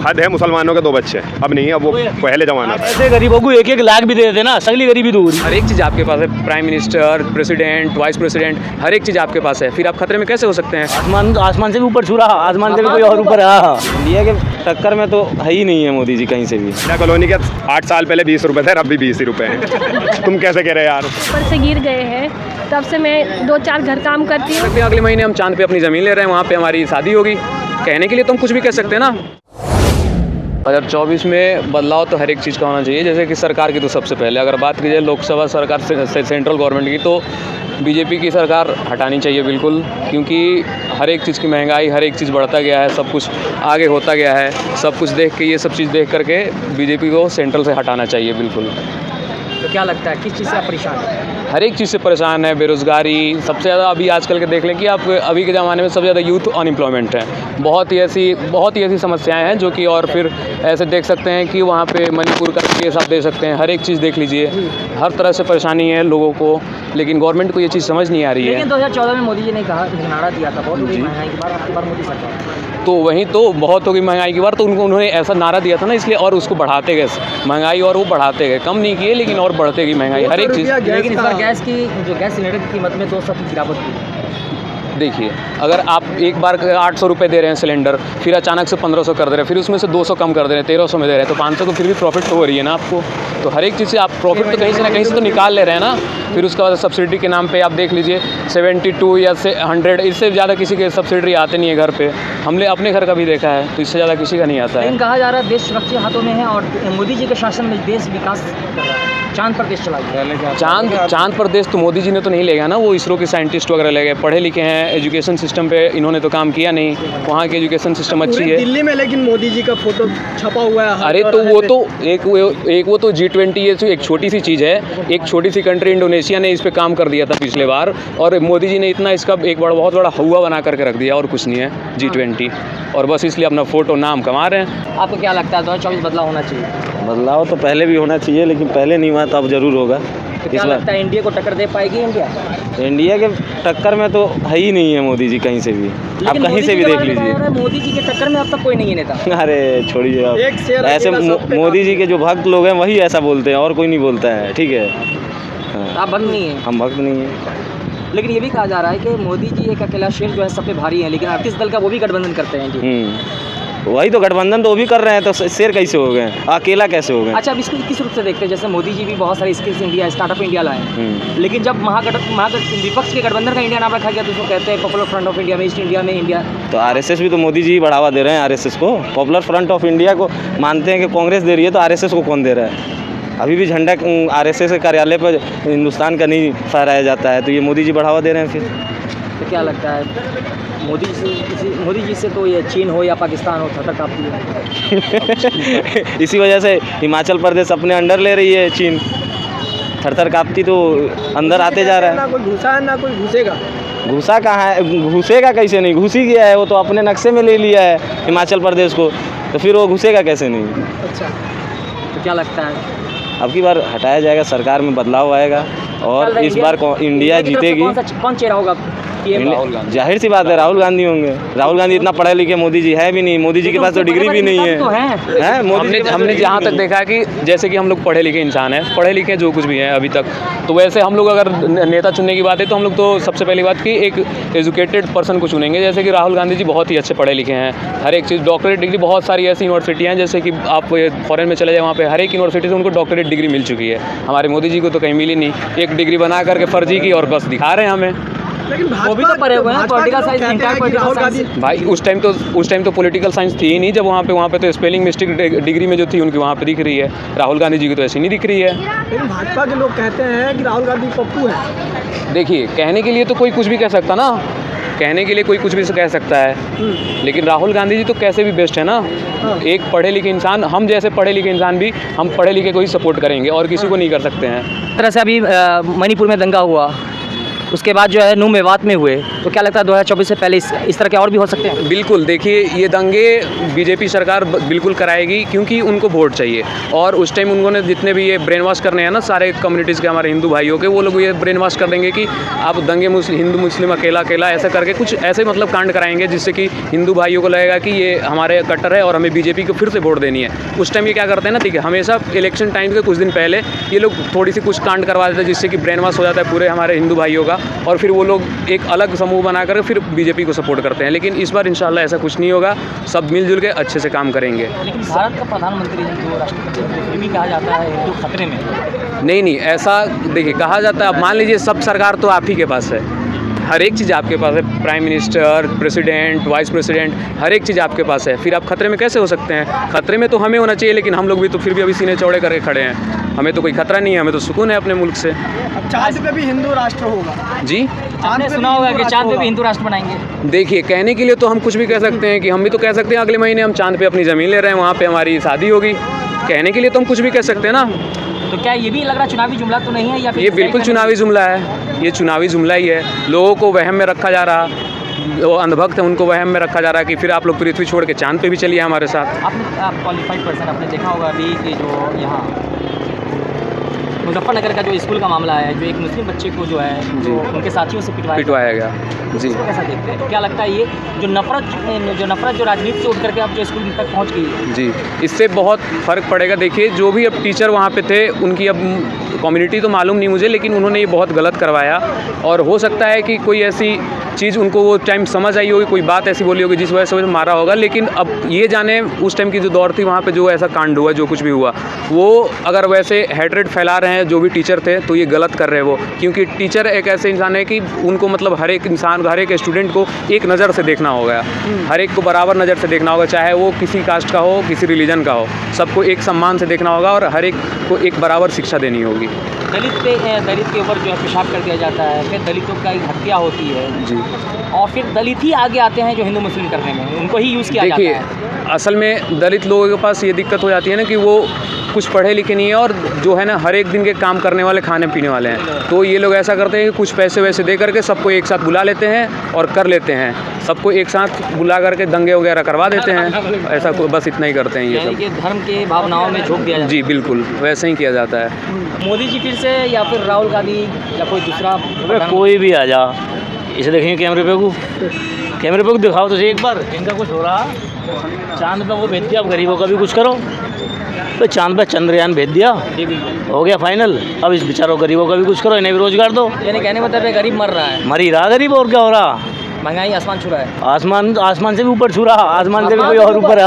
हद है, मुसलमानों के 2 बच्चे, अब नहीं, अब वो पहले जमाना था। ऐसे गरीबों को 1-1 लाख भी दे देते ना, सगली गरीबी दूर। हर एक चीज़ आपके पास है, prime minister, president, vice president, हर एक चीज़ आपके पास है, फिर आप खतरे में कैसे हो सकते हैं? आसमान से भी ऊपर छू रहा, आसमान से भी कोई और ऊपर। इंडिया के टक्कर में तो है ही नहीं है मोदी जी कहीं से भी। इंडिया कॉलोनी के 8 साल पहले 20 रुपए थे, अब भी 20 ही रुपए हैं। तुम कैसे कह रहे यार? ऊपर से गिर गए हैं, तब से मैं 2-4 घर काम करती हूँ। अगले महीने हम चांद पे अपनी ज़मीन ले रहे हैं, वहाँ पे हमारी शादी होगी। कहने के लिए तो हम कुछ भी कह सकते हैं ना। 2024 में बदलाव तो हर एक चीज़ का होना चाहिए, जैसे कि सरकार की तो सबसे पहले अगर बात की जाए लोकसभा सरकार से सेंट्रल गवर्नमेंट की, तो बीजेपी की सरकार हटानी चाहिए बिल्कुल, क्योंकि हर एक चीज़ की महंगाई, हर एक चीज़ बढ़ता गया है, सब कुछ आगे होता गया है। सब कुछ देख के, ये सब चीज़ देख करके बीजेपी को सेंट्रल से हटाना चाहिए बिल्कुल। तो क्या लगता है किस चीज़ से आप परेशान हैं? हर एक चीज़ से परेशान है, बेरोज़गारी सबसे ज़्यादा अभी आजकल के देख लें कि आप अभी के ज़माने में सबसे ज़्यादा यूथ अनएम्प्लॉयमेंट है। बहुत ही ऐसी समस्याएं हैं जो कि, और फिर ऐसे देख सकते हैं कि वहाँ पे मणिपुर का केस आप देख सकते हैं, हर एक चीज़ देख लीजिए, हर तरह से परेशानी है लोगों को, लेकिन गवर्नमेंट को ये चीज़ समझ नहीं आ रही है। लेकिन 2014 में मोदी जी ने कहा, नारा दिया था बहुत होगी महंगाई की बार, आपकी बार मोदी सरकार, तो वहीं तो बहुत होगी महंगाई की बार, तो उन्होंने ऐसा नारा दिया था ना, इसलिए और उसको बढ़ाते गए महंगाई, और वो बढ़ाते गए, कम नहीं किए लेकिन और बढ़ते गई महंगाई हर एक चीज़। लेकिन इस बार गैस सिलेंडर की कीमत में 2% गिरावट हुई। देखिए, अगर आप एक बार 800 रुपये दे रहे हैं सिलेंडर, फिर अचानक से 1500 कर दे रहे हैं, फिर उसमें से 200 कम कर दे रहे हैं, 1300 में दे रहे हैं, तो 500 तो फिर भी प्रॉफिट तो हो रही है ना आपको। तो हर एक चीज़ से आप प्रॉफिट तो कहीं से ना कहीं से तो निकाल ले रहे हैं ना। फिर उसके बाद सब्सिडी के नाम पे आप देख लीजिए 72 या 100, इससे ज़्यादा किसी के सब्सिडी आते नहीं है घर पे। हमने अपने घर का भी देखा है, तो इससे ज़्यादा किसी का नहीं आता है। लेकिन कहा जा रहा है देश सुरक्षित हाथों में है और मोदी जी के शासन में देश विकास कर रहा है, चांद पर देश चला गया। चांद पर देश तो मोदी जी ने तो नहीं ले गया ना, वो इसरो के साइंटिस्ट वगैरह ले गए, पढ़े लिखे हैं, एजुकेशन सिस्टम पे इन्होंने तो काम किया नहीं, वहाँ की एजुकेशन सिस्टम अच्छी है। दिल्ली में लेकिन मोदी जी का फोटो छपा हुआ है। अरे तो वो तो एक वो तो G20 ये तो एक छोटी सी चीज़ है, एक छोटी सी कंट्री इंडोनेशिया ने इस पे काम कर दिया था पिछले बार, और मोदी जी ने इतना इसका एक बहुत बड़ा हुआ बना करके रख दिया, और कुछ नहीं है G20, और बस इसलिए अपना फोटो नाम कमा रहे हैं। आपको क्या लगता है 2024 बदलाव होना चाहिए? बदलाव तो पहले भी होना चाहिए, लेकिन पहले नहीं हुआ, तो अब जरूर होगा। तो क्या लगता है इंडिया को टक्कर दे पाएगी इंडिया? इंडिया के टक्कर में तो है ही नहीं है मोदी जी कहीं से भी, आप कहीं से भी देख लीजिए। मोदी जी के टक्कर में अब तक कोई नहीं है नेता। अरे छोड़िए आप, ऐसे मोदी जी के जो भक्त लोग हैं वही ऐसा बोलते हैं, और कोई नहीं बोलता है, ठीक है। आप भक्त नहीं है? हम भक्त नहीं है। लेकिन ये भी कहा जा रहा है कि मोदी जी एक अकेला शेर जो है सब पे भारी है, लेकिन 38 दल का वो भी गठबंधन करते हैं जी। वही तो गठबंधन तो वो भी कर रहे हैं, तो शेर कैसे हो गए, अकेला कैसे हो गए? अच्छा, अब इसको किस रूप से देखते हैं? जैसे मोदी जी भी बहुत सारे स्किल्स इंडिया, स्टार्टअप इंडिया लाए, लेकिन जब विपक्ष के गठबंधन का इंडिया नाम रखा गया तो उसको कहते हैं पॉपुलर फ्रंट ऑफ इंडिया में, ईस्ट इंडिया में इंडिया। तो RSS भी तो मोदी जी बढ़ावा दे रहे हैं, RSS को, पॉपुलर फ्रंट ऑफ इंडिया को मानते हैं कि कांग्रेस दे रही है, तो RSS को कौन दे रहा है? अभी भी झंडा RSS के कार्यालय पर हिंदुस्तान का नहीं फहराया जाता है, तो ये मोदी जी बढ़ावा दे रहे हैं। फिर तो क्या लगता है मोदी जी से तो ये चीन हो या पाकिस्तान हो थरथर काँपती है? इसी वजह से हिमाचल प्रदेश अपने अंडर ले रही है चीन, थरथर काँपती तो अंदर आते जा रहा है। ना कोई घुसा है ना कोई घुसेगा। घुसा कहाँ है, घुसेगा कैसे नहीं, घुस ही गया है, वो तो अपने नक्शे में ले लिया है हिमाचल प्रदेश को, तो फिर वो घुसेगा कैसे नहीं। अच्छा, तो क्या लगता है अब की बार हटाया जाएगा, सरकार में बदलाव आएगा, और इस बार इंडिया जीतेगी। कौन चेहरा होगा? जाहिर सी बात है राहुल गांधी होंगे। राहुल गांधी इतना पढ़े लिखे मोदी जी है भी नहीं, मोदी जी के पास तो डिग्री भी नहीं है। हमने जहाँ तक देखा कि जैसे कि हम लोग पढ़े लिखे इंसान हैं, पढ़े लिखे जो कुछ भी हैं अभी तक, तो वैसे हम लोग अगर नेता चुनने की बात है तो हम लोग तो सबसे पहली बात कि एक एजुकेटेड पर्सन को चुनेंगे। जैसे कि राहुल गांधी जी बहुत ही अच्छे पढ़े लिखे हैं, हर एक चीज़ डॉक्टरेट डिग्री, बहुत सारी ऐसी यूनिवर्सिटी हैं जैसे कि आप फॉरेन में चले जाए, वहाँ पे हर एक यूनिवर्सिटी से उनको डॉक्टरेट डिग्री मिल चुकी है। हमारे मोदी जी को तो कहीं मिली नहीं, एक डिग्री बना करके फर्जी की और बस दिखा रहे हैं हमें। लेकिन वो भी तो पढ़े हुए हैं, पॉलिटिकल साइंस। भाई उस टाइम तो पॉलिटिकल साइंस थी ही नहीं, जब वहाँ पे तो स्पेलिंग मिस्टेक डिग्री में जो थी उनकी वहाँ पे दिख रही है, राहुल गांधी जी की तो ऐसी नहीं दिख रही है। लेकिन भाजपा के लोग कहते हैं कि राहुल गांधी पप्पू है। देखिए, कहने के लिए तो कोई कुछ भी कह सकता ना, कहने के लिए कोई कुछ भी कह सकता है, लेकिन राहुल गांधी जी तो कैसे भी बेस्ट है ना। एक पढ़े लिखे इंसान, हम जैसे पढ़े लिखे इंसान भी हम पढ़े लिखे को ही सपोर्ट करेंगे और किसी को नहीं कर सकते हैं। तरह से अभी मणिपुर में दंगा हुआ, उसके बाद जो है नूह मेवात में हुए, तो क्या लगता है 2024 से पहले इस तरह के और भी हो सकते हैं? बिल्कुल, देखिए ये दंगे बीजेपी सरकार बिल्कुल कराएगी, क्योंकि उनको वोट चाहिए। और उस टाइम उन्होंने जितने भी ये ब्रेन वॉश करने हैं ना सारे कम्युनिटीज़ के, हमारे हिंदू भाइयों के, वो लोग ये ब्रेन वॉश कर देंगे कि आप दंगे हिंदू मुस्लिम अकेला अकेला ऐसा करके कुछ ऐसे मतलब कांड कराएंगे जिससे कि हिंदू भाइयों को लगेगा कि ये हमारे कट्टर है और हमें बीजेपी को फिर से वोट देनी है। उस टाइम ये क्या करते हैं ना, ठीक है, हमेशा इलेक्शन टाइम के कुछ दिन पहले ये लोग थोड़ी सी कुछ कांड करवा देते हैं जिससे कि ब्रेन वॉश हो जाता है पूरे हमारे हिंदू भाइयों का, और फिर वो लोग एक अलग समूह बनाकर फिर बीजेपी को सपोर्ट करते हैं। लेकिन इस बार इंशाल्लाह ऐसा कुछ नहीं होगा, सब मिलजुल के अच्छे से काम करेंगे। लेकिन भारत का प्रधानमंत्री हिंदू राष्ट्रपति फिर भी कहा जाता है हिंदू खतरे में। नहीं, ऐसा देखिए कहा जाता है, अब मान लीजिए सब सरकार तो आप ही के पास है, हर एक चीज़ आपके पास है, prime minister, president, vice president, हर एक चीज़ आपके पास है, फिर आप खतरे में कैसे हो सकते हैं? खतरे में तो हमें होना चाहिए, लेकिन हम लोग भी तो फिर भी अभी सीने चौड़े करके खड़े हैं, हमें तो कोई खतरा नहीं है, हमें तो सुकून है अपने मुल्क से। अब चांद पे भी हिंदू राष्ट्र होगा। जी, आपने सुना होगा कि चांद पे भी हिंदू राष्ट्र बनाएंगे। देखिए कहने के लिए तो हम कुछ भी कह सकते हैं कि हम भी तो कह सकते हैं अगले महीने हम चांद पे अपनी ज़मीन ले रहे हैं, वहाँ पे हमारी शादी होगी, कहने के लिए तो हम कुछ भी कह सकते हैं ना। तो क्या ये भी लग रहा चुनावी जुमला तो नहीं है, या फिर ये बिल्कुल चुनावी जुमला है, ये चुनावी जुमला ही है, लोगों को वहम में रखा जा रहा, जो अंधभक्त हैं उनको वहम में रखा जा रहा है कि फिर आप लोग पृथ्वी छोड़ के चांद पे भी चलिए हमारे साथ। आप क्वालिफाइड पर्सन आपने देखा होगा अभी कि जो यहाँ मुजफ्फरनगर का जो स्कूल का मामला है, जो एक मुस्लिम बच्चे को जो है जो उनके साथियों से पिटवाया गया जी। इसको कैसा देखते हैं? क्या लगता है ये जो नफरत जो राजनीति से उठ करके अब जो स्कूल तक पहुँच गई जी, इससे बहुत फ़र्क पड़ेगा। देखिए जो भी अब टीचर वहाँ पे थे उनकी अब कम्युनिटी तो मालूम नहीं मुझे, लेकिन उन्होंने ये बहुत गलत करवाया, और हो सकता है कि कोई ऐसी चीज़ उनको वो टाइम समझ आई होगी, कोई बात ऐसी बोली होगी जिस वजह से उन्हें मारा होगा। लेकिन अब ये जाने उस टाइम की जो दौर थी वहाँ पे जो ऐसा कांड हुआ, जो कुछ भी हुआ, वो अगर वैसे हेट्रेड फैला रहे हैं जो भी टीचर थे तो ये गलत कर रहे हैं वो, क्योंकि टीचर एक ऐसे इंसान है कि उनको मतलब हर एक इंसान, हर एक स्टूडेंट को एक नज़र से देखना होगा, हर एक को बराबर नज़र से देखना होगा, चाहे वो किसी कास्ट का हो, किसी रिलीजन का हो, सबको एक सम्मान से देखना होगा और हर एक को एक बराबर शिक्षा देनी होगी। दलित के ऊपर जो है पेशाब कर दिया जाता है, फिर दलितों का हत्या होती है जी, और फिर दलित ही आगे आते हैं जो हिंदू मुस्लिम करने में, उनको ही यूज़ किया जाता है। देखिए असल में दलित लोगों के पास ये दिक्कत हो जाती है ना कि वो कुछ पढ़े लिखे नहीं है और जो है ना हर एक दिन के काम करने वाले, खाने पीने वाले हैं, तो ये लोग ऐसा करते हैं कि कुछ पैसे वैसे दे करके सबको एक साथ बुला लेते हैं और कर लेते हैं, सबको एक साथ बुला करके दंगे वगैरह करवा देते हैं, ऐसा बस इतना ही करते हैं ये सब। धर्म के भावनाओं में झोंक दिया जाता है। जी बिल्कुल वैसे ही किया जाता है। मोदी जी फिर से या फिर राहुल गांधी या कोई दूसरा, कोई भी आ जा, इसे देखेंगे कैमरे पे को दिखाओ तो सही एक बार, इनका कुछ हो रहा, चांद पे वो भेज दिया, अब गरीबों का भी कुछ करो, तो चांद पे चंद्रयान भेज दिया, हो गया फाइनल, अब इस बेचारों गरीबों का भी कुछ करो, इन्हें भी रोजगार दो। यानी कहने मतलब है गरीब मर रहा है, मर ही रहा गरीब, और क्या हो रहा, महंगाई आसमान छू रहा है, आसमान से भी ऊपर छू रहा, आसमान से भी कोई और ऊपर।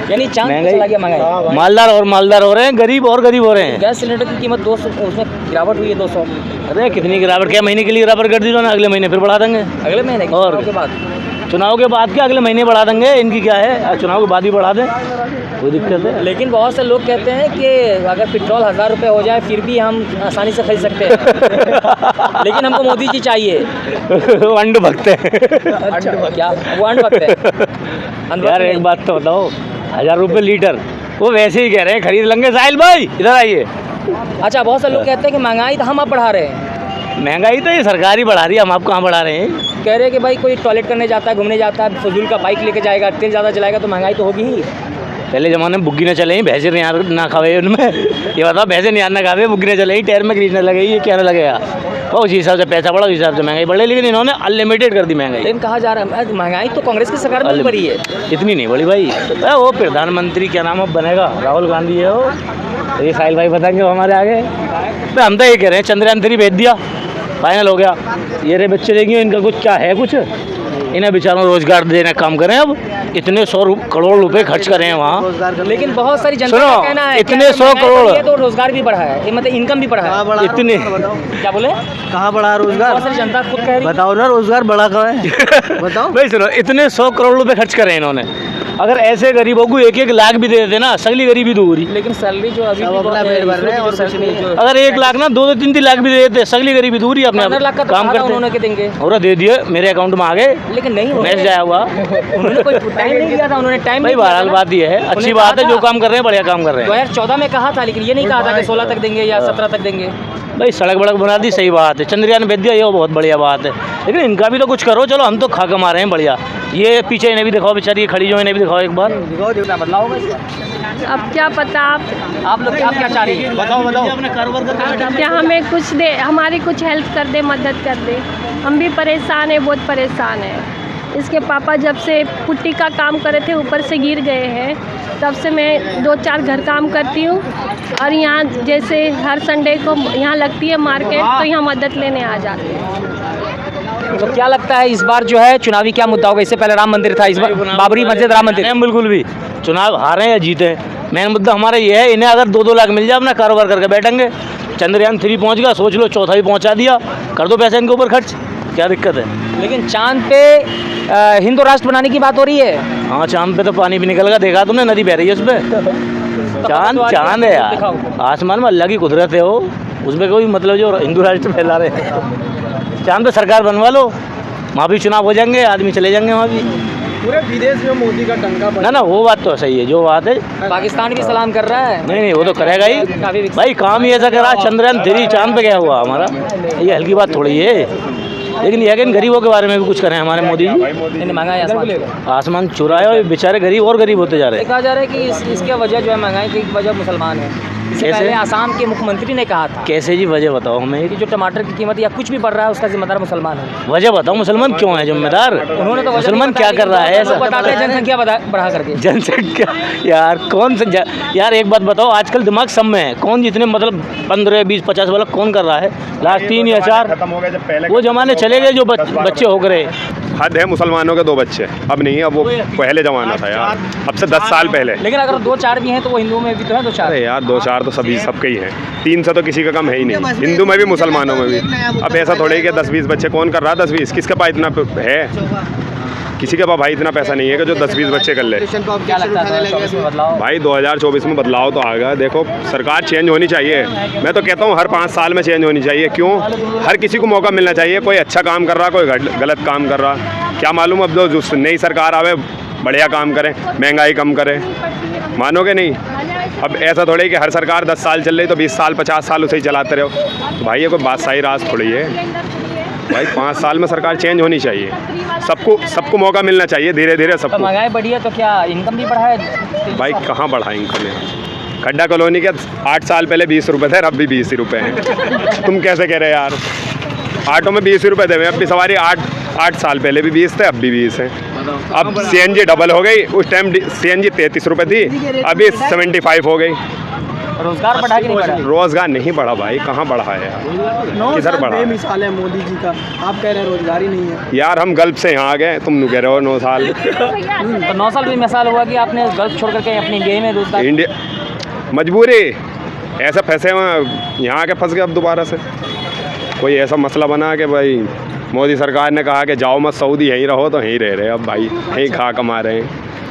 यानी चांद पे चला गया महंगाई, मालदार हो रहे हैं, गरीब हो रहे हैं। गैस सिलेंडर की कीमत 200, उसमें गिरावट हुई है 200। अरे कितनी गिरावट, क्या महीने के लिए गिरावट कर दी ना, अगले महीने फिर बढ़ा देंगे, अगले महीने और चुनाव के बाद क्या अगले महीने बढ़ा देंगे, इनकी क्या है, चुनाव के बाद ही बढ़ा दें, कोई दिक्कत है। लेकिन बहुत से लोग कहते हैं कि अगर पेट्रोल 1000 रुपये हो जाए फिर भी हम आसानी से खरीद सकते हैं लेकिन हमको मोदी जी चाहिए। अंड भक्त है। क्या वो अंड भक्त है? यार एक बात तो बताओ, 1000 रुपये लीटर, वो वैसे ही कह रहे हैं खरीद लेंगे। साहिल भाई इधर आइए। अच्छा, बहुत से लोग कहते हैं कि महंगाई तो हम अब बढ़ा रहे हैं। महंगाई तो ये सरकार ही बढ़ा रही है, हम आप कहाँ बढ़ा रहे हैं। कह रहे हैं कि भाई कोई टॉयलेट करने जाता है, घूमने जाता है, फजूल का बाइक लेके जाएगा, तेल ज़्यादा चलाएगा तो महंगाई तो होगी ही। पहले ज़माने में बुग्गी न चले, भैंसे ना खावे उनमें, ये बताओ भैंसे नहीं ना खावे, बुग्गी न चले, टायर में ग्रीस न लगे, ये क्या न लगेगा, और उस हिसाब से पैसा बढ़ा, उस हिसाब से महंगाई बढ़े। लेकिन इन्होंने अनलिमिटेड कर दी महंगाई। लेकिन कहा जा रहा है महंगाई तो कांग्रेस की सरकार में बढ़ी है, इतनी नहीं बढ़ी भाई। वो प्रधानमंत्री क्या नाम अब बनेगा, राहुल गांधी है वो, तो ये साहिल भाई बताएंगे हमारे आगे। तो हम तो ये कह रहे हैं चंद्रयान 3 भेज दिया, फाइनल हो गया, ये रहे बच्चे देंगे, इनका कुछ क्या है, कुछ इन्हें बेचारों रोजगार देने का काम करें। अब इतने 100 करोड़ रुपए खर्च करें वहाँ, लेकिन बहुत सारी जनता का कहना है इतने 100 करोड़ तो रोजगार भी बढ़ा है, मतलब इनकम भी बढ़ा है। इतने क्या बोले, कहाँ बढ़ा रोजगार? बहुत सारी जनता खुद कह रही है। बताओ ना रोजगार बढ़ा कहाँ है? बताओ भाई। सुनो, इतने 100 करोड़ रुपए खर्च करें इन्होंने, अगर ऐसे गरीबों को 1-1 लाख भी दे देते ना, सगली गरीबी दूर ही। लेकिन सैलरी जो अभी अगर 1 लाख ना 2-3 लाख भी दे देते, सगली गरीबी दूर ही। अपने 15 लाख का काम करते उन्होंने के देंगे, और दे दिए, मेरे अकाउंट में आ गए, लेकिन नहीं मैच जाया हुआ। उन्होंने कोई टाइम नहीं दिया था, उन्होंने टाइम भाई बहरहाल बात ये है, अच्छी बात है, जो काम कर रहे हैं बढ़िया काम कर रहे हैं। 2014 में कहा था, लेकिन ये नहीं कहा था कि 16 तक देंगे या 17 तक देंगे। भाई सड़क बड़क बना दी, सही बात है, चंद्रयान भेज दिया, ये बहुत बढ़िया बात है, लेकिन इनका भी तो कुछ करो। चलो हम तो खा कमा रहे हैं बढ़िया, ये पीछे इन्हें भी दिखाओ, बेचारी खड़ी जो इन्हें भी दिखाओ एक बार। बदलाव होगा इसका? अब क्या पता आप लोग आप क्या चाह रही है? बताओ अपने कारोबार करके क्या हमें कुछ दे, हमारी कुछ हेल्प कर दे, मदद कर दे। हम भी परेशान हैं, बहुत परेशान हैं। इसके पापा जब से पुट्टी का काम करे थे, ऊपर से गिर गए हैं, तब से मैं 2-4 घर काम करती हूँ। और यहाँ जैसे हर संडे को यहाँ लगती है मार्केट, तो यहाँ मदद लेने आ जाते हैं। तो क्या लगता है इस बार जो है चुनावी क्या मुद्दा होगा? इससे पहले राम मंदिर था, इस बार बाबरी मस्जिद, राम मंदिर। नहीं, बिल्कुल भी चुनाव हारे या जीते, मेन मुद्दा हमारा ये है, इन्हें अगर 2-2 लाख मिल जाए अपना कारोबार करके बैठेंगे। चंद्रयान 3 पहुँच गया, सोच लो चौथा भी पहुँचा दिया, कर दो पैसे इनके ऊपर खर्च, क्या दिक्कत है? लेकिन चांद पे हिंदू राष्ट्र बनाने की बात हो रही है। हाँ, चांद पे तो पानी भी निकल गया, देखा तुमने, नदी बह रही है उस पर। चांद है यार, आसमान में अल्लाह की कुदरत है, वो उसमें कोई मतलब जो हिंदू राष्ट्र फैला रहे हैं। चांद पे सरकार बनवा लो, वहाँ भी चुनाव हो जाएंगे, आदमी चले जाएंगे वहाँ भी। पूरे विदेश में मोदी का डंका बजा। ना वो बात तो सही है, जो बात है। पाकिस्तान भी सलाम कर रहा है। नहीं, वो तो करेगा ही भाई, काम ही ऐसा करा, चंद्रयान 3 चांद पे गया हुआ हमारा, ये हल्की बात थोड़ी है। लेकिन ये इन गरीबों के बारे में भी कुछ करें हमारे मोदी जी। महंगाई आसमान चुराए और बेचारे गरीब और गरीब होते जा रहे हैं। कहा जा रहा है कि इसके वजह जो है महंगाई की वजह मुसलमान है। इससे पहले आसाम के मुख्यमंत्री ने कहा था। कैसे जी, वजह बताओ हमें कि जो टमाटर की कीमत या कुछ भी बढ़ रहा है उसका जिम्मेदार मुसलमान है। वजह बताओ, मुसलमान क्यों है जिम्मेदार? उन्होंने तो मुसलमान क्या कर रहा है ऐसा बताते हैं, जनसंख्या बढ़ा करके। जनसंख्या यार कौन सा यार, एक बात बताओ, आजकल दिमाग सब में है, कौन जितने मतलब 15, 20, 50 वाला कौन कर रहा है? लास्ट 3 या 4 वो जमाने चले गए जो बच्चे हो गए। हद है, मुसलमानों के 2 बच्चे, अब नहीं, अब वो पहले जमाना था यार, अब से 10 साल पहले। लेकिन अगर 2-4 भी हैं तो वो हिंदुओं में भी तो है 2-4। अरे यार 2-4 तो सभी सबके ही हैं, 3 से तो किसी का कम है ही नहीं, हिंदू में भी मुसलमानों में भी। अब ऐसा थोड़ी है कि 10-20 बच्चे, कौन कर रहा है 10-20? किसके पास इतना है? किसी के पास भाई इतना पैसा नहीं है कि जो 10-20 बच्चे कर ले। क्या लगता है 2024 में बदलाव? भाई 2024 में बदलाव तो आएगा। देखो, सरकार चेंज होनी चाहिए, मैं तो कहता हूँ हर 5 साल में चेंज होनी चाहिए। क्यों? हर किसी को मौका मिलना चाहिए, कोई अच्छा काम कर रहा, कोई गलत काम कर रहा, क्या मालूम अब जो नई सरकार आवे बढ़िया काम करे, महंगाई कम करे, मानोगे नहीं? अब ऐसा थोड़ी है कि हर सरकार 10 साल चल रही तो 20 साल 50 साल उसे ही चलाते रहो। तो भाई ये कोई बादशाही राज थोड़ी है भाई, 5 साल में सरकार चेंज होनी चाहिए, सबको मौका मिलना चाहिए, धीरे धीरे सबको। तो महंगाई बढ़ी है तो क्या इनकम भी बढ़ा है? भाई कहाँ बढ़ा इनकम है? खड्डा कॉलोनी के 8 साल पहले 20 रुपये थे, अब भी 20 रुपये हैं। तुम कैसे कह रहे यार? ऑटो में 20 रुपये थे, अब भी सवारी 8 साल पहले भी 20 थे, अब भी 20 हैं। अब CNG डबल हो गई, उस टाइम CNG 33 रुपये थी, अभी 75 हो गई। रोजगार बढ़ा कि नहीं बढ़ा? रोजगार नहीं बढ़ा भाई, कहाँ बढ़ा है यार? 9 किधर साल बढ़ा? बेमिसाल है मोदी जी का, आप कह रहे हैं रोजगार ही नहीं है। यार हम गल्फ से यहाँ आ गए, तुम कह रहे हो 9 साल। तो 9 साल भी मिसाल हुआ कि आपने गल्फ छोड़ करके अपने इंडिया में रोजगार। इंडिया मजबूरी, ऐसा फंसे हुए यहाँ आके फंस गए। अब दोबारा से कोई ऐसा मसला बना कि भाई मोदी सरकार ने कहा कि जाओ मत सऊदी, यहीं रहो, तो यहीं रह रहे। अब भाई यहीं खा कमा रहे हैं,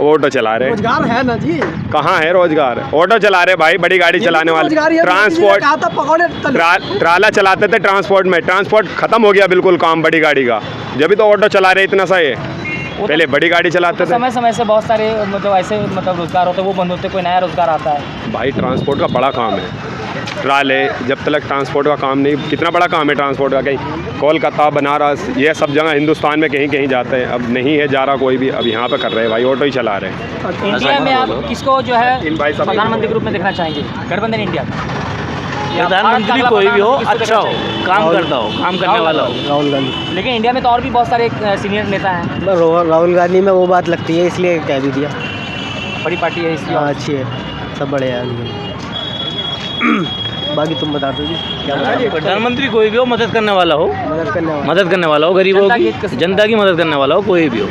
ऑटो चला रहे हैं। रोजगार है ना जी, कहाँ है रोजगार? ऑटो चला रहे भाई, बड़ी गाड़ी चलाने वाले, ट्रांसपोर्ट, ट्राला चलाते थे ट्रांसपोर्ट में, ट्रांसपोर्ट खत्म हो गया बिल्कुल काम बड़ी गाड़ी का, जब भी तो ऑटो चला रहे इतना सा है। पहले बड़ी गाड़ी चलाते थे। समय समय से बहुत सारे मतलब ऐसे मतलब रोजगार होते हैं, वो बंद होते, कोई नया रोजगार आता है। भाई ट्रांसपोर्ट का बड़ा काम है, ट्राले, जब तक ट्रांसपोर्ट का काम नहीं, कितना बड़ा काम है ट्रांसपोर्ट का। कहीं कोलकाता, बनारस, ये सब जगह हिंदुस्तान में कहीं कहीं जाते हैं, अब नहीं है जा रहा कोई भी, अब यहाँ पे कर रहे हैं भाई, ऑटो ही चला रहे हैं। इंडिया में आप किसको जो है प्रधानमंत्री के रूप में देखना चाहेंगे? गठबंधन इंडिया प्रधानमंत्री कोई भी हो, अच्छा हो, काम करता हो, काम करने वाला हो। राहुल गांधी। लेकिन इंडिया में तो और भी बहुत सारे सीनियर नेता हैं। राहुल गांधी में वो बात लगती है, इसलिए कह भी दिया। बड़ी पार्टी है इसलिए। अच्छी है, सब बड़े हैं। बाकी तुम बता दो जी क्या? प्रधानमंत्री कोई भी हो, मदद करने वाला हो, मदद करने मदद करने वाला हो, गरीबों की, जनता की मदद करने वाला हो, कोई भी हो।